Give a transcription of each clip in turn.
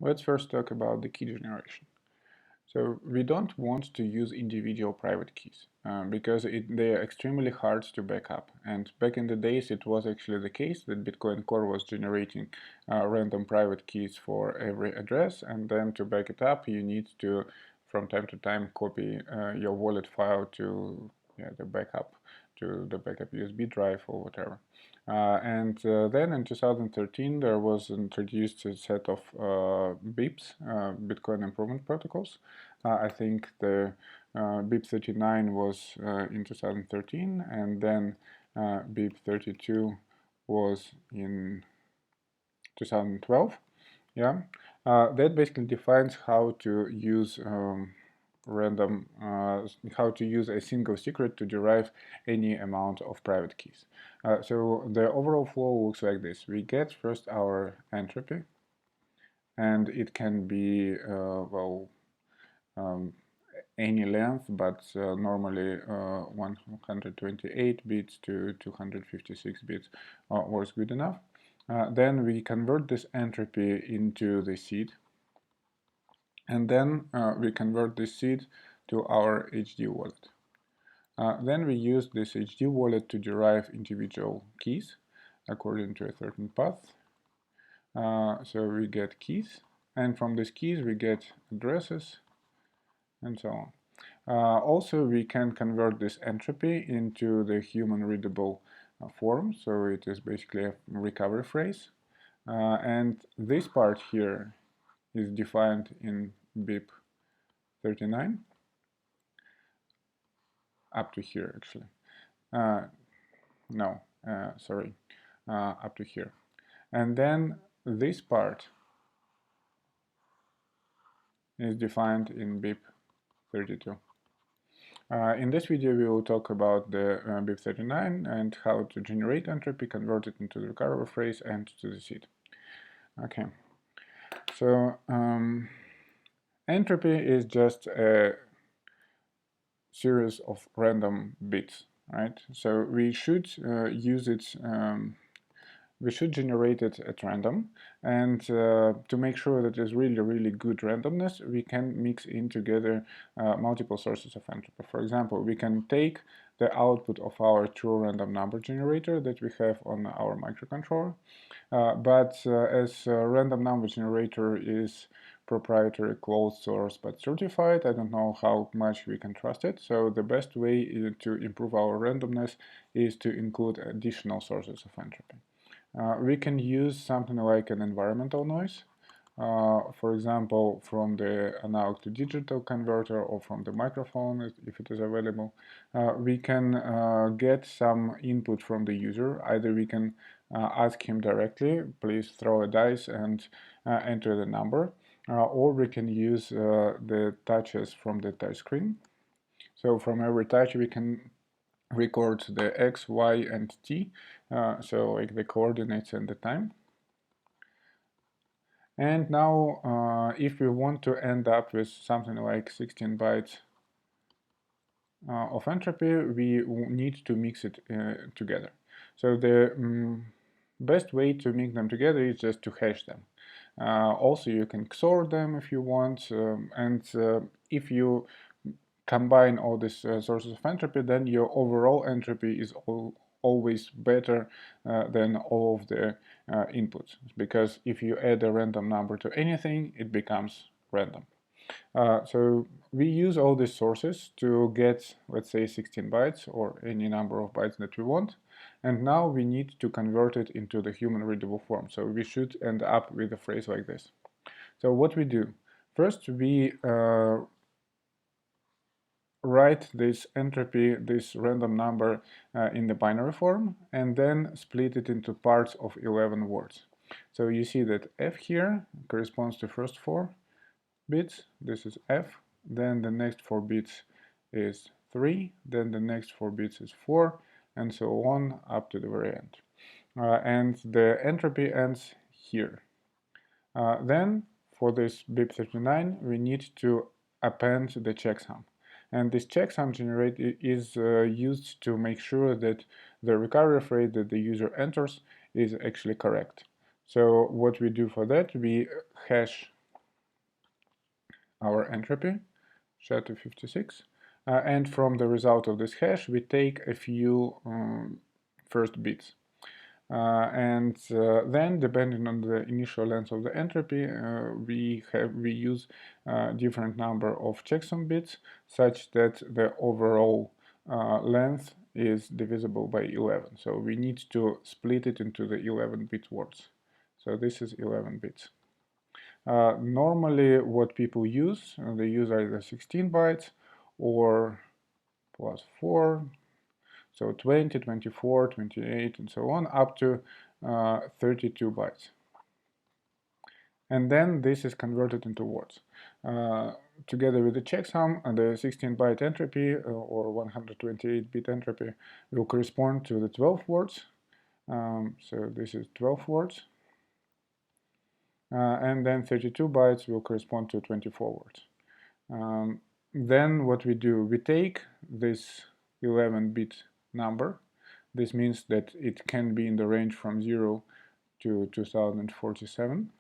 Let's first talk about the key generation. So we don't want to use individual private keys because they are extremely hard to back up. And back in the days, it was actually the case that Bitcoin Core was generating random private keys for every address, and then to back it up, you need to, from time to time, copy your wallet file to the backup to the backup USB drive or whatever. And then in 2013, there was introduced a set of BIPs, Bitcoin Improvement Protocols. I think the BIP-39 was in 2013, and then BIP-32 was in 2012. Yeah, that basically defines how to use how to use a single secret to derive any amount of private keys. So the overall flow looks like this. We get first our entropy, and it can be, um, any length, but normally 128 bits to 256 bits was good enough. Then we convert this entropy into the seed, and then we convert this seed to our HD wallet. Then we use this HD wallet to derive individual keys according to a certain path. So we get keys, and from these keys we get addresses, and so on. Also, we can convert this entropy into the human-readable form, so it is basically a recovery phrase. And this part here is defined in BIP-39, up to here actually. No, sorry, up to here. And then this part is defined in BIP-32. In this video, we will talk about the BIP-39 and how to generate entropy, convert it into the recovery phrase, and to the seed. Okay, so entropy is just a series of random bits, right? So we should use it. We should generate it at random, and to make sure that there's really good randomness, we can mix in together multiple sources of entropy. For example, we can take the output of our true random number generator that we have on our microcontroller, but as a random number generator is proprietary, closed source, but certified, I don't know how much we can trust it. So the best way to improve our randomness is to include additional sources of entropy. We can use something like an environmental noise, for example, from the analog to digital converter or from the microphone, if it is available. We can get some input from the user. Either we can ask him directly, please throw a dice and enter the number, or we can use the touches from the touch screen. So from every touch we can record the x, y, and t, so like the coordinates and the time. And now if we want to end up with something like 16 bytes of entropy, we need to mix it together. So the best way to mix them together is just to hash them. Also, you can XOR them if you want, and if you combine all these sources of entropy, then your overall entropy is always better than all of the inputs, because if you add a random number to anything, it becomes random. So we use all these sources to get, let's say, 16 bytes or any number of bytes that we want, and now we need to convert it into the human readable form. So we should end up with a phrase like this. So what we do, first we write this entropy, this random number in the binary form, and then split it into parts of 11 words. So you see that F here corresponds to first 4 bits, this is F, then the next 4 bits is 3, then the next 4 bits is 4, and so on up to the very end. And the entropy ends here. Then for this BIP-39 we need to append the checksum. And this checksum generator is used to make sure that the recovery phrase that the user enters is actually correct. So what we do for that, we hash our entropy, SHA-256, and from the result of this hash we take a few first bits. And then, depending on the initial length of the entropy, we use different number of checksum bits such that the overall length is divisible by 11. So we need to split it into the 11-bit words. So this is 11 bits. Normally, what people use, they use either 16 bytes or plus 4, so 20, 24, 28, and so on, up to 32 bytes. And then this is converted into words. Together with the checksum, the 16-byte entropy or 128-bit entropy will correspond to the 12 words. So this is 12 words. And then 32 bytes will correspond to 24 words. Then what we do, we take this 11-bit number. This means that it can be in the range from 0 to 2047,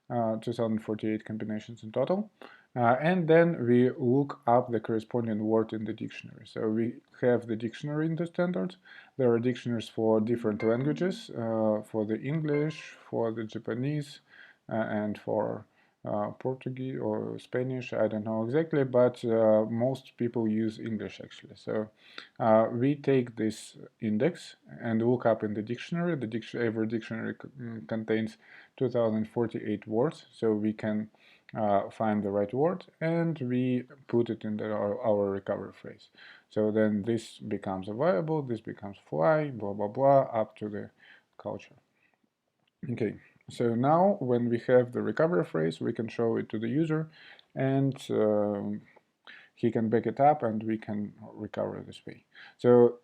2048 combinations in total. And then we look up the corresponding word in the dictionary. So we have the dictionary in the standard. There are dictionaries for different languages, for the English, for the Japanese, and for Portuguese or Spanish, I don't know exactly, but most people use English actually. So we take this index and look up in the dictionary. Every dictionary contains 2048 words, so we can find the right word and we put it in our recovery phrase. So then this becomes a variable, this becomes fly, blah blah blah, up to the culture. Okay, so now when we have the recovery phrase, we can show it to the user and he can back it up and we can recover this way. So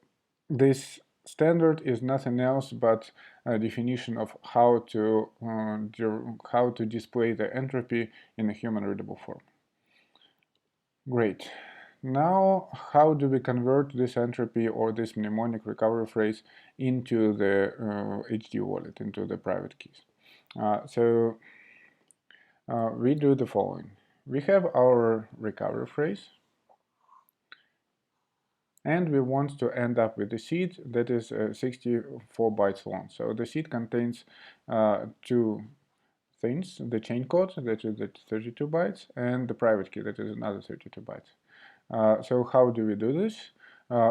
this standard is nothing else but a definition of how to display the entropy in a human-readable form. Great. Now, how do we convert this entropy or this mnemonic recovery phrase into the HD wallet, into the private keys? So we do the following. We have our recovery phrase, and we want to end up with a seed that is 64 bytes long. So the seed contains two things, the chain code, that is 32 bytes, and the private key, that is another 32 bytes. So how do we do this?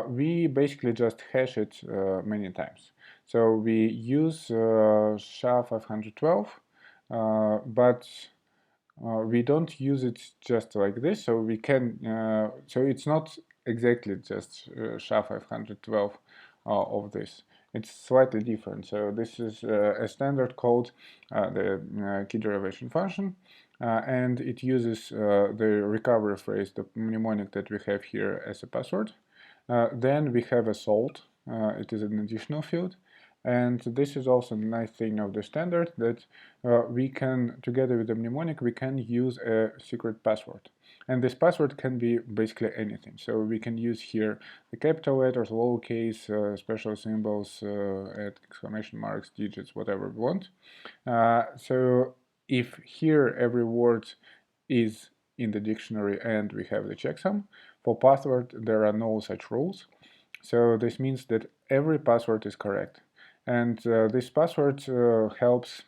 We basically just hash it many times. So we use SHA-512, but we don't use it just like this, so we can, so it's not exactly just SHA-512 of this. It's slightly different. So this is a standard called the key derivation function, and it uses the recovery phrase, the mnemonic that we have here, as a password. Then we have a salt. It is an additional field. And this is also a nice thing of the standard, that we can, together with the mnemonic, we can use a secret password. And this password can be basically anything. So we can use here the capital letters, lowercase, special symbols, exclamation marks, digits, whatever we want. So if here every word is in the dictionary and we have the checksum, for password there are no such rules. So this means that every password is correct. And this password helps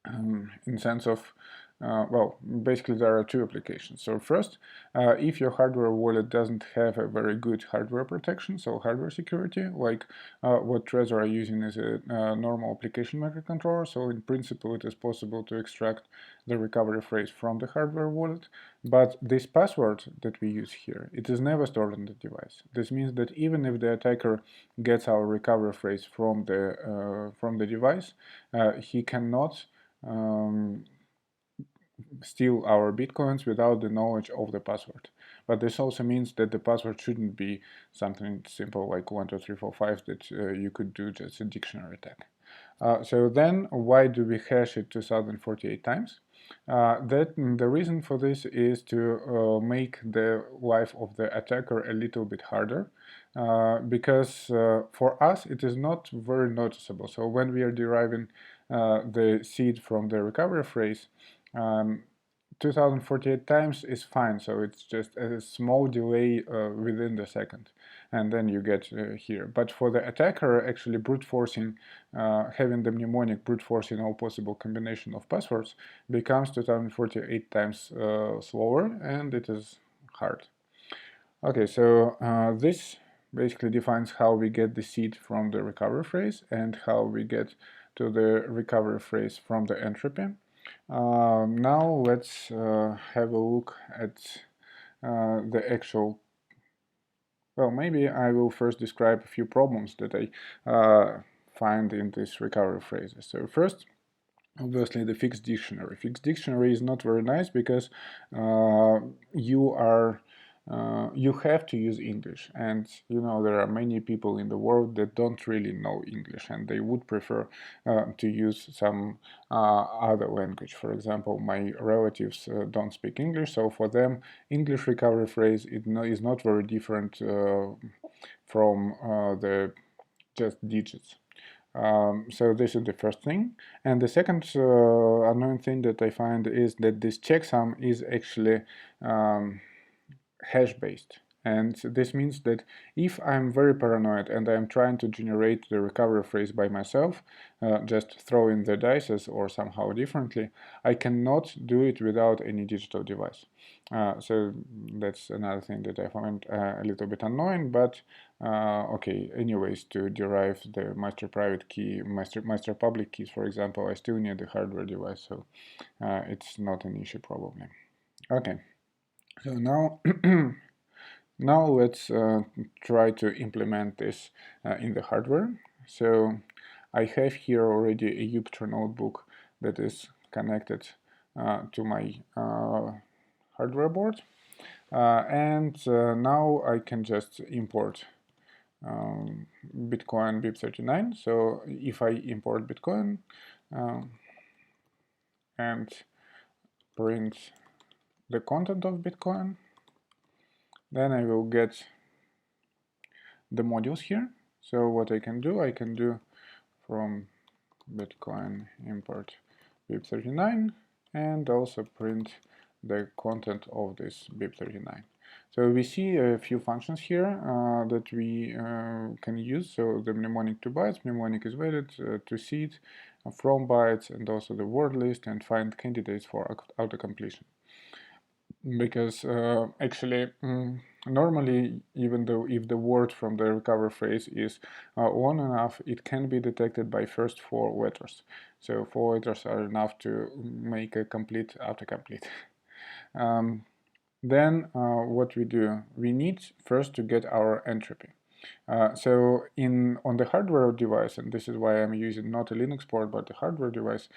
in sense of, well, basically there are two applications. So first, if your hardware wallet doesn't have a very good hardware protection, so hardware security, like what Trezor are using is a normal application microcontroller, so in principle it is possible to extract the recovery phrase from the hardware wallet, but this password that we use here, it is never stored on the device. This means that even if the attacker gets our recovery phrase from the device, he cannot steal our bitcoins without the knowledge of the password. But this also means that the password shouldn't be something simple like 12345 that you could do just a dictionary attack. So then, why do we hash it 2048 times? The reason for this is to make the life of the attacker a little bit harder, because for us it is not very noticeable. So when we are deriving the seed from the recovery phrase, 2048 times is fine, so it's just a small delay within the second, and then you get here. But for the attacker, actually brute forcing, having the mnemonic brute forcing all possible combination of passwords becomes 2048 times slower, and it is hard. Okay, so this basically defines how we get the seed from the recovery phrase and how we get to the recovery phrase from the entropy. Now let's have a look at the actual. Well, maybe I will first describe a few problems that I find in these recovery phrases. So first, obviously the fixed dictionary. Fixed dictionary is not very nice because you have to use English, and you know there are many people in the world that don't really know English, and they would prefer to use some other language. For example, my relatives don't speak English, so for them English recovery phrase is not very different from the just digits. So this is the first thing. And the second annoying thing that I find is that this checksum is actually hash-based. And this means that if I'm very paranoid and I'm trying to generate the recovery phrase by myself, just throwing the dices or somehow differently, I cannot do it without any digital device. So that's another thing that I find a little bit annoying, but okay, anyways, to derive the master private key, master public keys, for example, I still need the hardware device, so it's not an issue probably. Okay, so now now let's try to implement this in the hardware. So I have here already a Jupyter notebook that is connected to my hardware board. And now I can just import Bitcoin BIP-39. So if I import Bitcoin and print the content of Bitcoin, then I will get the modules here. So what I can do from Bitcoin import BIP-39 and also print the content of this BIP-39. So we see a few functions here that we can use. So the mnemonic to bytes, mnemonic is valid, to seed, from bytes, and also the word list, and find candidates for auto-completion. Because actually, normally, even though if the word from the recovery phrase is long enough, it can be detected by first 4 letters. So 4 letters are enough to make a complete autocomplete. Then what we do, we need first to get our entropy. So on the hardware device, and this is why I'm using not a Linux port but a hardware device,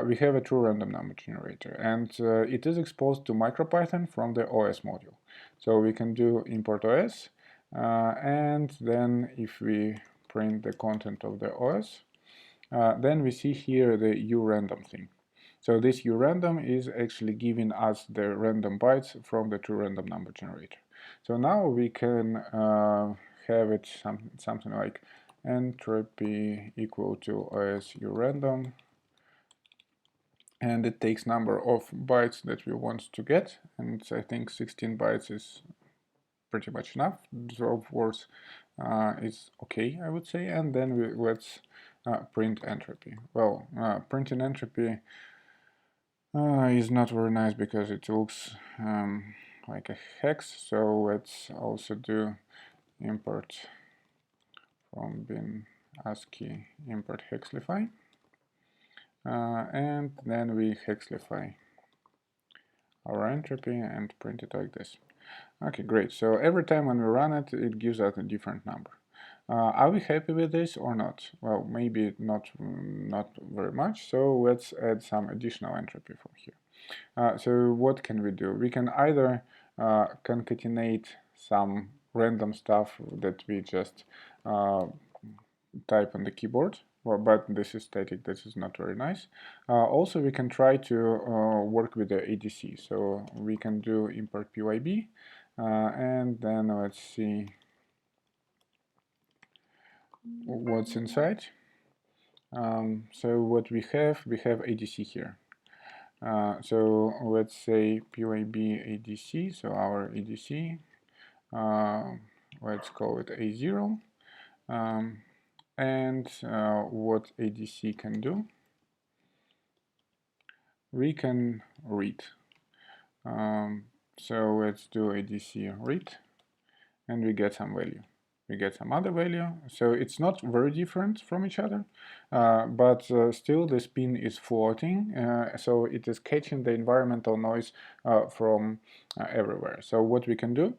we have a true random number generator, and it is exposed to MicroPython from the OS module. So we can do import OS, and then if we print the content of the OS, then we see here the urandom thing. So this urandom is actually giving us the random bytes from the true random number generator. So now we can have it something like entropy equal to OS urandom, and it takes number of bytes that we want to get, and I think 16 bytes is pretty much enough. 12 words is okay, I would say, and then let's print entropy. Well, printing entropy is not very nice because it looks like a hex, so let's also do import from bin ASCII import hexlify, and then we hexlify our entropy and print it like this. Okay, great. So every time when we run it, it gives us a different number. Are we happy with this or not? Well, maybe not very much, so let's add some additional entropy from here. So what can we do? We can either concatenate some random stuff that we just type on the keyboard, well, but this is static, this is not very nice. Also, we can try to work with the ADC, so we can do import PYB, and then let's see what's inside. So what we have ADC here. So let's say PYB ADC, so our ADC, let's call it A0. And what ADC can do, we can read. So let's do ADC read, and we get some value. We get some other value. So it's not very different from each other, but still the spin is floating, so it is catching the environmental noise from everywhere. So what we can do,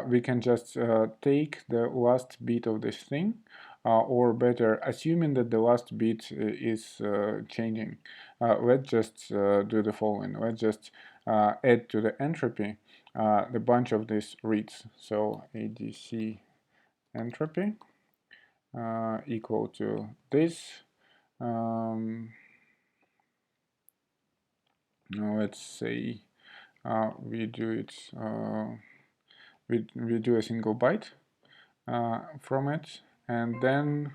we can just take the last bit of this thing, or better, assuming that the last bit is changing, let's just do the following. Let's just add to the entropy the bunch of these reads. So ADC entropy equal to this. Now let's say we do it. We do a single byte from it, and then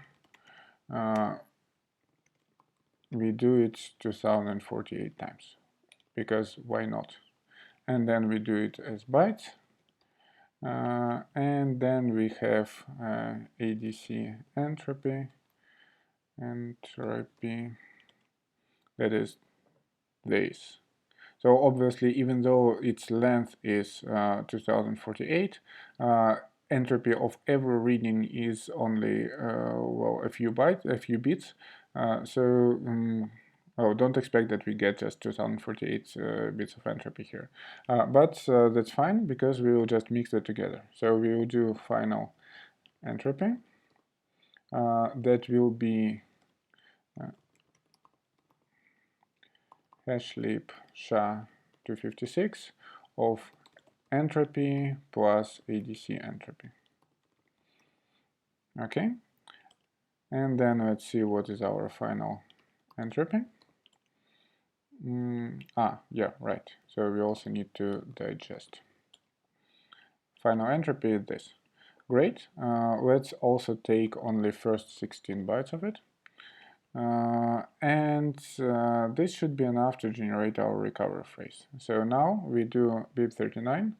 we do it 2048 times, because why not? And then we do it as bytes, and then we have ADC entropy, that is this. So obviously, even though its length is 2048, entropy of every reading is only well, a few bits. Oh, don't expect that we get just 2048 bits of entropy here, but that's fine, because we will just mix it together. So we will do final entropy. That will be hashlib SHA-256 of entropy plus ADC entropy. Okay, and then let's see what is our final entropy. Yeah, right. So we also need to digest. Final entropy is this. Great. Let's also take only first 16 bytes of it. This should be enough to generate our recovery phrase. So now we do BIP-39,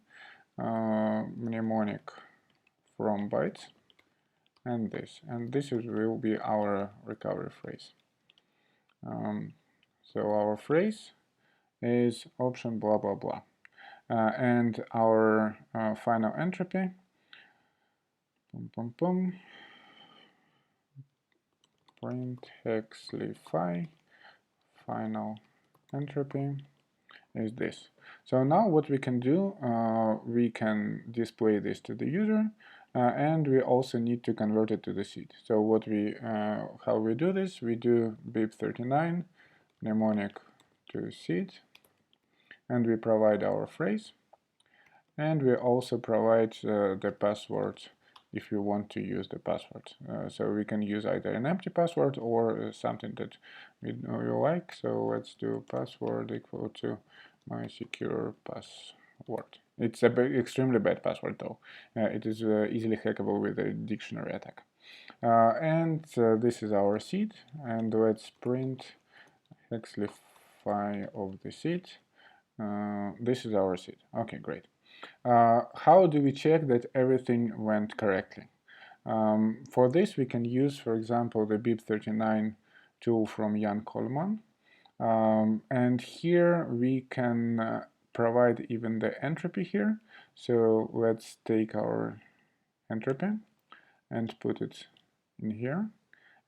mnemonic from bytes, and this will be our recovery phrase. So our phrase is option blah blah blah, and our final entropy, print hexlify final entropy is this. So now what we can do, we can display this to the user, and we also need to convert it to the seed. So what how we do this, we do BIP-39 mnemonic to seed, and we provide our phrase, and we also provide the password if you want to use the password. So we can use either an empty password or something that we like. So let's do password equal to my secure password. It's a extremely bad password though. It is easily hackable with a dictionary attack. This is our seed, and let's print hexlify of the seed. This is our seed. Okay, great. How do we check that everything went correctly? For this, we can use, for example, the BIP-39 tool from Jan Coleman. And here we can provide even the entropy here. So let's take our entropy and put it in here,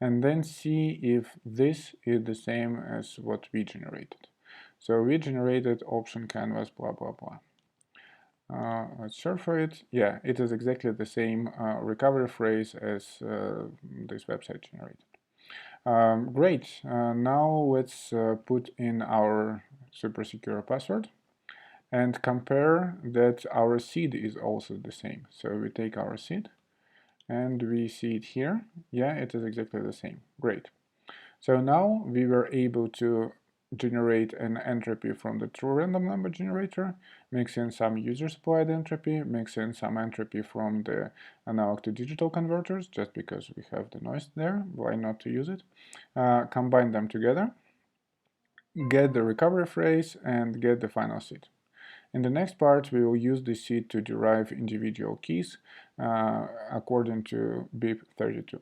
and then see if this is the same as what we generated. So we generated option canvas blah blah blah. Let's search for it. Yeah, it is exactly the same recovery phrase as this website generated. Great. Now let's put in our super secure password and compare that our seed is also the same. So we take our seed and we see it here. Yeah, it is exactly the same. Great. So now we were able to generate an entropy from the true random number generator, mix in some user-supplied entropy, mix in some entropy from the analog to digital converters, just because we have the noise there, why not to use it, combine them together, get the recovery phrase, and get the final seed. In the next part, we will use this seed to derive individual keys according to BIP-39.